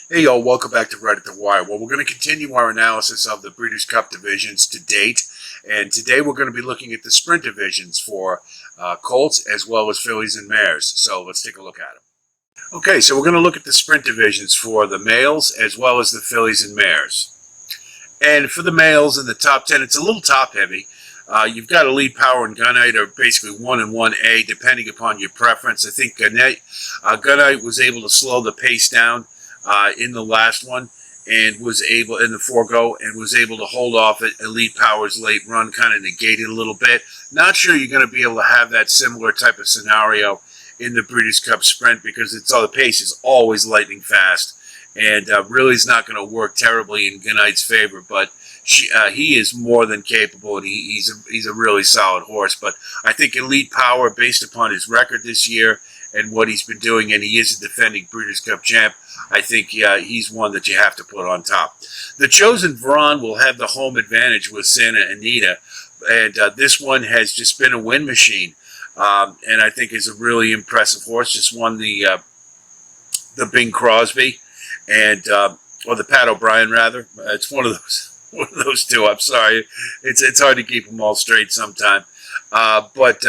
Hey y'all, welcome back to Right at the Wire. Well, we're going to continue our analysis of the Breeders' Cup divisions to date, and today we're going to be looking at the sprint divisions for colts as well as fillies and mares. So let's take a look at them. Okay, so we're going to look at the sprint divisions for the males as well as the fillies and mares. And for the males in the top 10, it's a little top heavy. You've got Elite Power and Gunite are basically 1 and 1A, depending upon your preference. I think Gunite was able to slow the pace down in the last one and was able, in the forego, and was able to hold off at Elite Power's late run, kind of negated a little bit. Not sure you're going to be able to have that similar type of scenario in the Breeders' Cup Sprint because the pace is always lightning fast, and really is not going to work terribly in Gunite's favor. But he is more than capable, and he's a really solid horse. But I think Elite Power, based upon his record this year and what he's been doing, and he is a defending Breeders' Cup champ, I think he's one that you have to put on top. The Chosen Vron will have the home advantage with Santa Anita, and this one has just been a win machine, and I think is a really impressive horse. Just won the Bing Crosby, and or the Pat O'Brien rather. It's one of those two. I'm sorry, it's hard to keep them all straight sometime, but.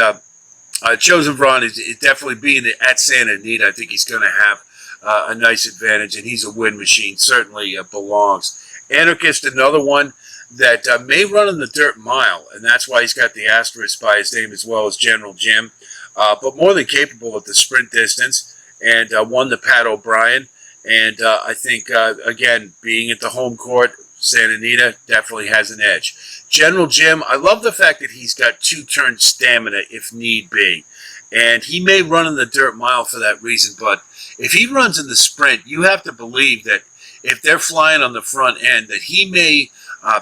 Chosen Vron is definitely being at Santa Anita. I think he's going to have a nice advantage, and he's a win machine. Certainly belongs. Anarchist, another one that may run in the dirt mile, and that's why he's got the asterisk by his name as well as General Jim, but more than capable at the sprint distance, and won the Pat O'Brien. And I think, again, being at the home court, Santa Anita definitely has an edge. General Jim, I love the fact that he's got two-turn stamina if need be. And he may run in the dirt mile for that reason, but if he runs in the sprint, you have to believe that if they're flying on the front end, that he may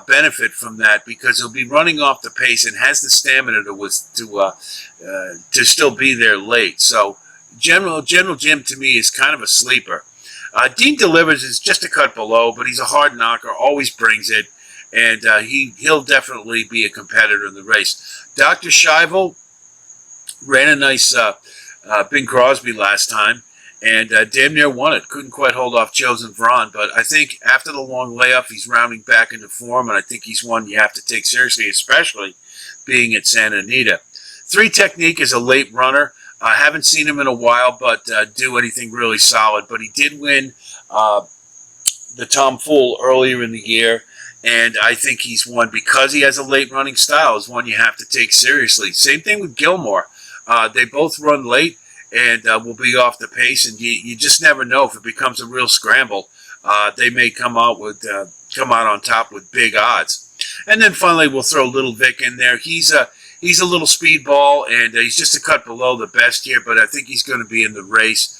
benefit from that because he'll be running off the pace and has the stamina to still be there late. So General Jim, to me, is kind of a sleeper. Dean Delivers is just a cut below, but he's a hard knocker, always brings it, and he'll definitely be a competitor in the race. Dr. Shivel ran a nice Bing Crosby last time, and damn near won it. Couldn't quite hold off Chosen Vron, but I think after the long layoff, he's rounding back into form, and I think he's one you have to take seriously, especially being at Santa Anita. 3 Technique is a late runner. I haven't seen him in a while, but do anything really solid. But he did win the Tom Fool earlier in the year, and I think he's one because he has a late running style. Is one you have to take seriously. Same thing with Gilmore. They both run late and will be off the pace, and you just never know if it becomes a real scramble. They may come out on top with big odds. And then finally, we'll throw Little Vic in there. He's a little speedball, and he's just a cut below the best here, but I think he's going to be in the race,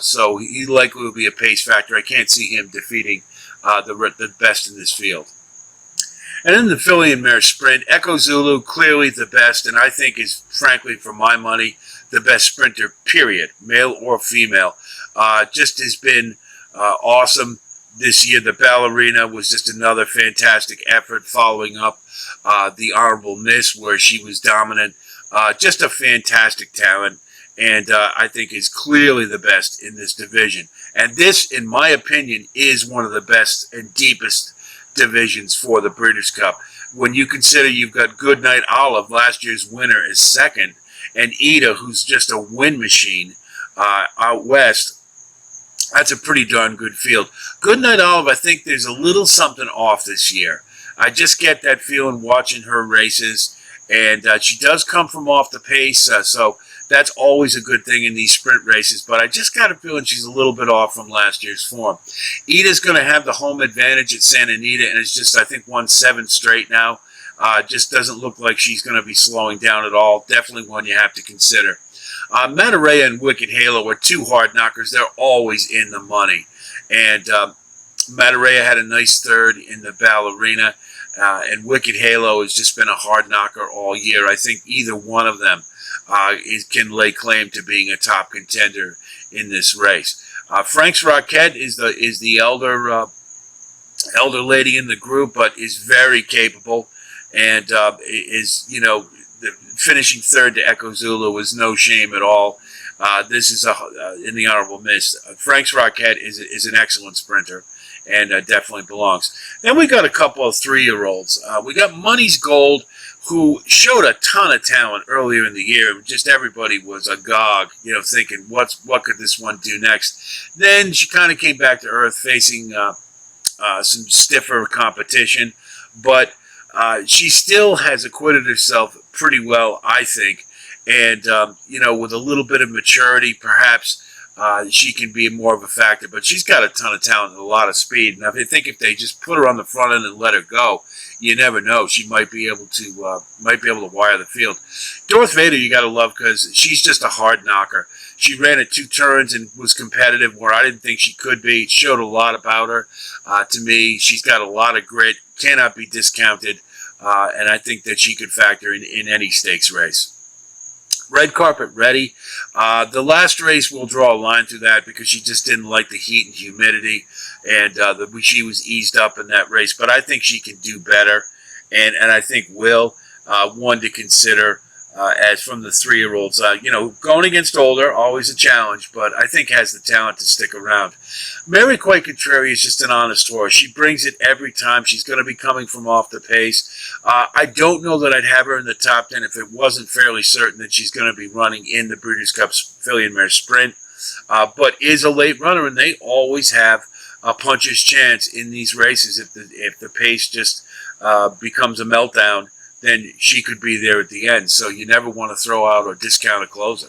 so he likely will be a pace factor. I can't see him defeating the best in this field. And in the filly and mare sprint, Echo Zulu, clearly the best, and I think is, frankly, for my money, the best sprinter, period, male or female. Just has been awesome this year. The Ballerina was just another fantastic effort following up the Honorable Miss, where she was dominant. Just a fantastic talent, and I think is clearly the best in this division. And this, in my opinion, is one of the best and deepest divisions for the Breeders' Cup. When you consider you've got Goodnight Olive, last year's winner, is second, and Ida, who's just a win machine out west, that's a pretty darn good field. Goodnight Olive, I think there's a little something off this year. I just get that feeling watching her races, and she does come from off the pace, so that's always a good thing in these sprint races, but I just got a feeling she's a little bit off from last year's form. Ida's going to have the home advantage at Santa Anita, and it's just, I think, won 7 straight now. Just doesn't look like she's going to be slowing down at all. Definitely one you have to consider. Matarea and Wicked Halo are 2 hard knockers. They're always in the money, and Matarea had a nice third in the Ballerina. And Wicked Halo has just been a hard knocker all year. I think either one of them can lay claim to being a top contender in this race. Frank's Roquette is the elder lady in the group, but is very capable and is finishing third to Echo Zulu was no shame at all. This is in the honorable miss. Frank's Rocket is an excellent sprinter, and definitely belongs. Then we got a couple of 3-year-olds. We got Money's Gold, who showed a ton of talent earlier in the year. Just everybody was agog, thinking, what could this one do next? Then she kind of came back to earth, facing some stiffer competition, but she still has acquitted herself pretty well, I think. And, with a little bit of maturity, perhaps she can be more of a factor. But she's got a ton of talent and a lot of speed. And I think if they just put her on the front end and let her go, you never know. She might be able to wire the field. Darth Vader, you got to love, because she's just a hard knocker. She ran at 2 turns and was competitive where I didn't think she could be. It showed a lot about her. To me, she's got a lot of grit, cannot be discounted, and I think that she could factor in any stakes race. Red Carpet Ready. The last race, we'll draw a line through that because she just didn't like the heat and humidity, and she was eased up in that race. But I think she can do better, and I think will. One to consider as from the 3-year-olds. Going against older, always a challenge, but I think has the talent to stick around. Mary Quay Contrary is just an honest horse. She brings it every time. She's going to be coming from off the pace. I don't know that I'd have her in the top 10 if it wasn't fairly certain that she's going to be running in the Breeders' Cup Filly and Mare Sprint, but is a late runner, and they always have a puncher's chance in these races. If the pace just becomes a meltdown, then she could be there at the end. So you never want to throw out or discount a closer.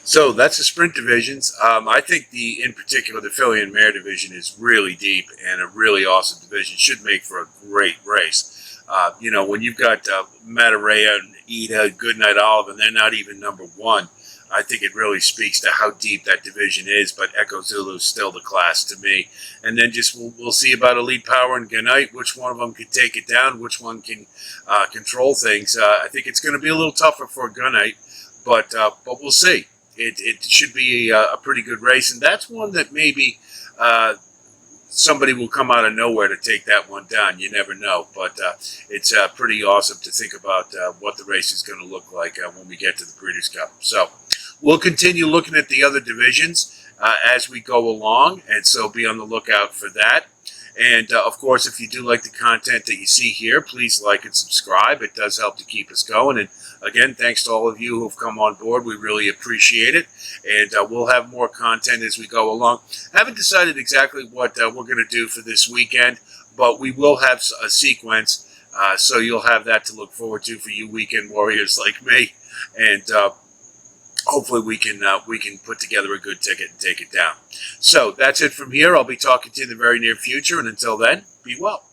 So that's the sprint divisions. I think in particular, the Filly and Mare division is really deep and a really awesome division. Should make for a great race. When you've got Matarea and Ida, Goodnight Olive, and they're not even number 1, I think it really speaks to how deep that division is. But Echo Zulu is still the class to me. And then we'll see about Elite Power and Goodnight, which one of them can take it down, which one can control things. I think it's going to be a little tougher for Goodnight, but we'll see. It should be a pretty good race, and that's one that maybe somebody will come out of nowhere to take that one down. You never know, but it's pretty awesome to think about what the race is going to look like when we get to the Breeders' Cup. So we'll continue looking at the other divisions as we go along, and so be on the lookout for that. And, of course, if you do like the content that you see here, please like and subscribe. It does help to keep us going. And, again, thanks to all of you who have come on board. We really appreciate it. And we'll have more content as we go along. Haven't decided exactly what we're going to do for this weekend, but we will have a sequence, so you'll have that to look forward to for you weekend warriors like me. And hopefully we can put together a good ticket and take it down. So that's it from here. I'll be talking to you in the very near future, and until then, be well.